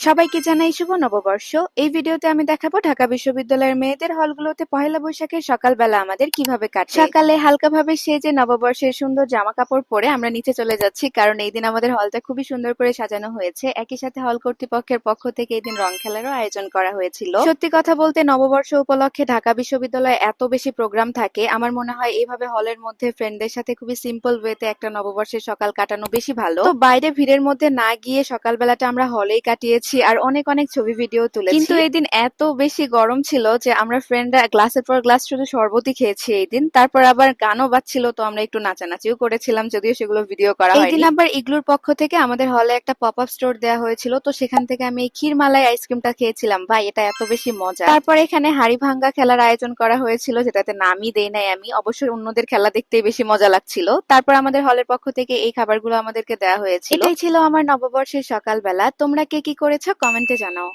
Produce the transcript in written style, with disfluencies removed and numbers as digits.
সবাইকে জানাই শুভ নববর্ষ। এই ভিডিওতে আমি দেখাবো ঢাকা বিশ্ববিদ্যালয়ের মেয়েদের হলগুলোতে পহেলা বৈশাখের সকালবেলা আমাদের কিভাবে কাটে। সকালে হালকাভাবে সেজে নববর্ষের সুন্দর জামা কাপড় পরে আমরা নিচে চলে যাচ্ছি, কারণ এই দিন আমাদের হলটা খুবই সুন্দর করে সাজানো হয়েছে। একই সাথে হল কর্তৃপক্ষের পক্ষ থেকে এই দিন রং খেলারও আয়োজন করা হয়েছিল। সত্যি কথা বলতে নববর্ষ উপলক্ষে ঢাকা বিশ্ববিদ্যালয়ে এত বেশি প্রোগ্রাম থাকে, আমার মনে হয় এইভাবে হলের মধ্যে ফ্রেন্ডদের সাথে খুবই সিম্পল ওয়েতে একটা নববর্ষের সকাল কাটানো বেশি ভালো। তো বাইরে ভিড়ের মধ্যে না গিয়ে সকালবেলাটা আমরা হলেই কাটিয়েছি আর অনেক অনেক ছবি ভিডিও তুলেছি। কিন্তু এই দিন এত বেশি গরম ছিল যে আমরা ফ্রেন্ডরা গ্লাসের পর গ্লাস শুধু শরবতই খেয়েছি এই দিন। তারপর আবার গানও বাজছিল, তো আমরা একটু নাচানাচিও করেছিলাম, যদিও সেগুলো ভিডিও করা হয়নি। এই দিন আবার ইগলুর পক্ষ থেকে আমাদের হলে একটা পপ আপ স্টোর দেওয়া হয়েছিল, তো সেখান থেকে আমি এই ক্ষীরমালাই আইসক্রিমটা খেয়েছিলাম। ভাই, এটা এত বেশি মজা। তারপর এখানে হাড়ি ভাঙ্গা খেলার আয়োজন করা হয়েছিল, যেটাতে নামই দেই নাই আমি, অবশ্যই অন্যদের খেলা দেখতেই বেশি মজা লাগছিল। তারপর আমাদের হলের পক্ষ থেকে এই খাবারগুলো আমাদেরকে দেওয়া হয়েছিল। এটাই ছিল আমার নববর্ষের সকালবেলা। তোমরা কে কি করেছো কমেন্টে জানাও।